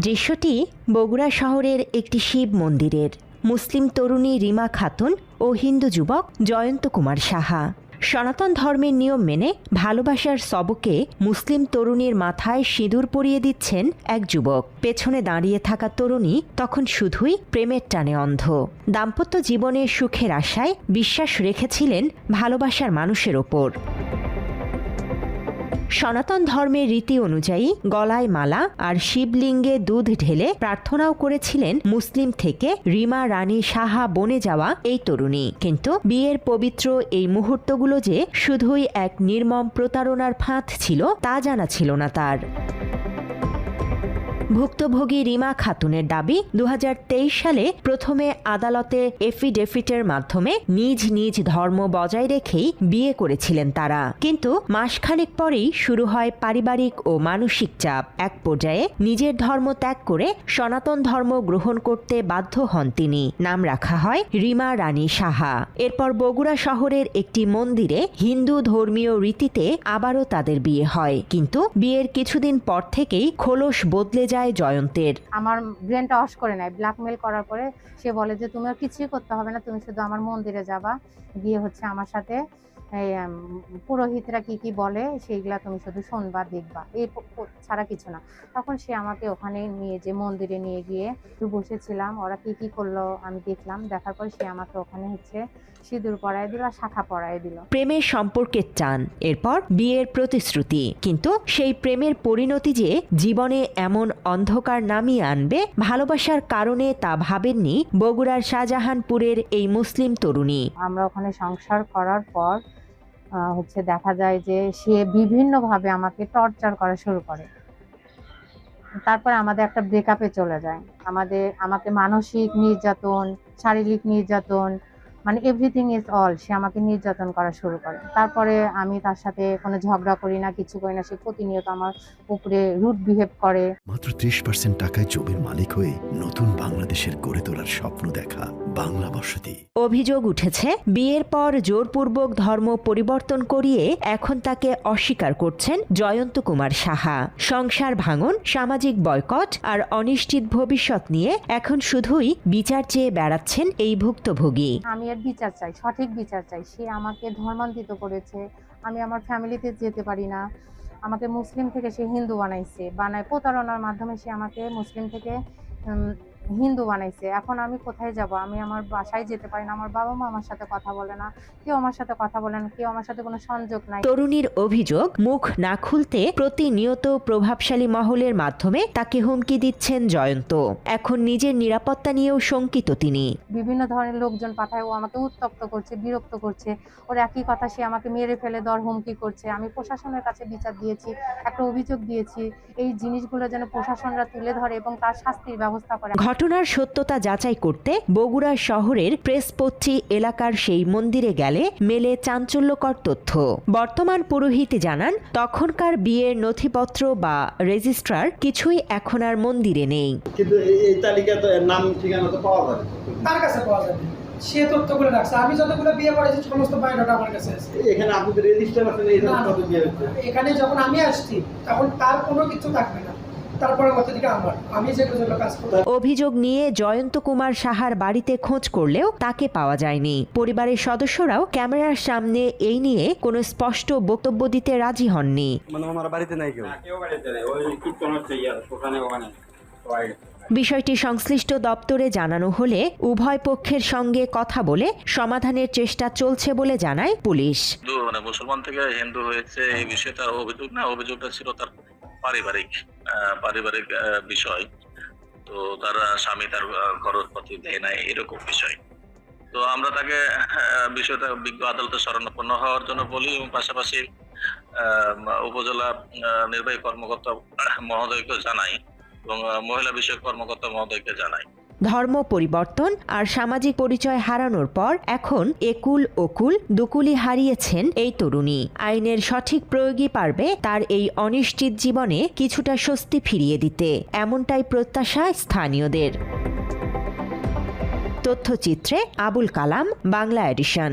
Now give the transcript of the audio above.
দৃশ্যটি বগুড়া শহরের একটি শিব মন্দিরের। মুসলিম তরুণী রিমা খাতুন ও হিন্দু যুবক জয়ন্ত কুমার সাহা সনাতন ধর্মের নিয়ম মেনে ভালোবাসার সবকে মুসলিম তরুণীর মাথায় সিঁদুর পরিয়ে দিচ্ছেন এক যুবক। পেছনে দাঁড়িয়ে থাকা তরুণী তখন শুধুই প্রেমের টানে অন্ধ। দাম্পত্য জীবনে সুখের আশায় বিশ্বাস রেখেছিলেন ভালোবাসার মানুষের ওপর। সনাতন ধর্মের রীতি অনুযায়ী গলায় মালা আর শিবলিঙ্গে দুধ ঢেলে প্রার্থনাও করেছিলেন মুসলিম থেকে রিমা রানী সাহা বনে যাওয়া এই তরুণী। কিন্তু বিয়ের পবিত্র এই মুহূর্তগুলো যে শুধুই এক নির্মম প্রতারণার ফাঁদ ছিল তা জানা ছিল না তার। ভুক্তভোগী রিমা খাতুনের দাবি ২০২৩ সালে প্রথমে আদালতে এফিডেভিটের মাধ্যমে নিজ নিজ ধর্ম বজায় রেখেই বিয়ে করেছিলেন তারা। কিন্তু মাসখানেক পরেই শুরু হয় পারিবারিক ও মানসিক চাপ। এক পর্যায়ে নিজের ধর্ম ত্যাগ করে সনাতন ধর্ম গ্রহণ করতে বাধ্য হন তিনি। নাম রাখা হয় রিমা রানী সাহা। এরপর বগুড়া শহরের একটি মন্দিরে হিন্দু ধর্মীয় রীতিতে আবারও তাদের বিয়ে হয়। কিন্তু বিয়ের কিছুদিন পর থেকেই খোলস বদলে যায় জয়ন্তের। আমার ব্রেনটা ওয়াশ করে নেয়, ব্ল্যাকমেল করার পরে সে বলে যে তুমি আর কিছুই করতে হবে না, তুমি শুধু আমার মন্দিরে যাবা, গিয়ে আমার সাথে পুরোহিতরা কি কি বলে সেইগুলা তুমি শুধু শুনবা দেখবা, এই ছাড়া কিছু না। তখন সে আমাকে ওখানে নিয়ে যে মন্দিরে নিয়ে গিয়ে বসেছিলাম, ওরা কি কি করলো আমি দেখলাম। দেখার পর সে আমাকে ওখানে সিঁদুর পরায় দিল, শাখা পরায় দিল। প্রেমের সম্পর্কের টান, এরপর বিয়ের প্রতিশ্রুতি। কিন্তু সেই প্রেমের পরিণতি যে জীবনে এমন অন্ধকার নামিয়ে আনবে ভালোবাসার কারণে তা ভাবেননি বগুড়ার শাহজাহানপুরের এই মুসলিম তরুণী। আমরা ওখানে সংসার করার পর দেখা যায় যে সে বিভিন্নভাবে আমাকে টর্চার করা শুরু করে। তারপর আমাদের একটা ব্রেকআপে চলে যায়। আমাকে মানসিক নির্যাতন, শারীরিক নির্যাতন, মানে এভরিথিং ইজ অল, সে আমাকে নির্যাতন করা শুরু করে। তারপরে আমি তার সাথে কোনো ঝগড়া করি না, কিছু করি না, সে প্রতিনিয়ত আমার উপরে রুড বিহেভ করে। মাত্র ৩০% টাকায় জমির মালিক হয়ে নতুন বাংলাদেশের গড়ে তোলার স্বপ্ন দেখা বাংলা বসতি। অভিযোগ উঠেছে বিয়ের পর জোরপূর্বক ধর্ম পরিবর্তন করিয়ে এখন তাকে অস্বীকার করছেন জয়ন্ত কুমার সাহা। সংসার ভাঙন, সামাজিক বয়কট আর অনিশ্চিত ভবিষ্যৎ নিয়ে এখন শুধুই বিচার চেয়ে বেড়াচ্ছেন এই ভুক্তভোগী। আমি এর বিচার চাই, সঠিক বিচার চাই। সে আমাকে ধর্মান্তরিত করেছে, আমি আমার ফ্যামিলিতে যেতে পারি না। আমাকে মুসলিম থেকে সে হিন্দু বানায় প্রতারণার মাধ্যমে সে আমাকে মুসলিম থেকে হিন্দু বানাইছে। এখন আমি কোথায় যাব? আমি আমার বাসায় যেতে পারি না, আমার বাবা মা আমার সাথে কথা বলে না, কেউ আমার সাথে কথা বলে না, কেউ আমার সাথে কোনো সংযোগ নাই। তরুণীর অভিযোগ, মুখ না খুলতে প্রতিনিয়ত প্রভাবশালী মহলের মাধ্যমে তাকে হুমকি দিচ্ছেন জয়ন্ত। এখন নিজের নিরাপত্তা নিয়েও শঙ্কিত তিনি। বিভিন্ন ধরনের লোকজন পাঠায়, ও আমাকে উত্তপ্ত করছে, বিরক্ত করছে। ওর একই কথা, সে আমাকে মেরে ফেলে দেওয়ার হুমকি করছে। আমি প্রশাসনের কাছে বিচার দিয়েছি, একটা অভিযোগ দিয়েছি, এই জিনিসগুলো যেন প্রশাসনরা তুলে ধরে এবং তার শাস্তির ব্যবস্থা করে। ঘটনার সত্যতা যাচাই করতে বগুড়া শহরের প্রেসপত্রী এলাকার সেই মন্দিরে গেলে মেলে চাঞ্চল্যকর তথ্য। বর্তমান পুরোহিত জানান তখনকার বিয়ের নথিপত্র বা রেজিস্ট্রার কিছুই এখন আর মন্দিরে নেই। কিন্তু এই তালিকাতে নাম ঠিকানা তো পাওয়া যাবে, তার কাছে পাওয়া যাবে, সে তথ্যগুলো রাখছে। আমি যতগুলো বিয়ে করেছি সমস্ত বায়োডাটা আমার কাছে আছে। এখানে আপনাদের রেজিস্টার আছে? এখানে যখন আমি আসছি তখন তার কোনো কিছু থাকবে না, তারপরে আমি যে কাজ করি। অভিযোগ নিয়ে জয়ন্ত কুমার সাহার বাড়িতে খোঁজ করলেও তাকে পাওয়া যায়নি। পরিবারের সদস্যরাও ক্যামেরার সামনে এই নিয়ে কোনো স্পষ্ট বক্তব্য দিতে রাজি হননি। আমার বাড়িতে নাই কেউ, বিষয়টি সংশ্লিষ্ট দপ্তরে জানানো হলে উভয় পক্ষের সঙ্গে কথা বলে সমাধানের চেষ্টা চলছে বলে জানায় পুলিশ। মুসলমান থেকে হিন্দু হয়েছে এই বিষয়টা অভিযোগ না, অভিযোগটা ছিল তার পারিবারিক বিষয়। তো তার স্বামী তার খরচপাতি দেয় নাই, এরকম বিষয়। তো আমরা তাকে বিষয়টা বিজ্ঞ আদালতে শরণাপন্ন হওয়ার জন্য বলি এবং পাশাপাশি উপজেলা নির্বাহী কর্মকর্তা মহোদয়কে জানাই এবং মহিলা বিষয়ক কর্মকর্তা মহোদয়কে জানাই। ধর্ম পরিবর্তন আর সামাজিক পরিচয় হারানোর পর এখন একুল ওকুল দুকুলি হারিয়েছেন এই তরুণী। আইনের সঠিক প্রয়োগই পারবে তার এই অনিশ্চিত জীবনে কিছুটা স্বস্তি ফিরিয়ে দিতে, এমনটাই প্রত্যাশা স্থানীয়দের। তথ্যচিত্রে আবুল কালাম, বাংলা এডিশন।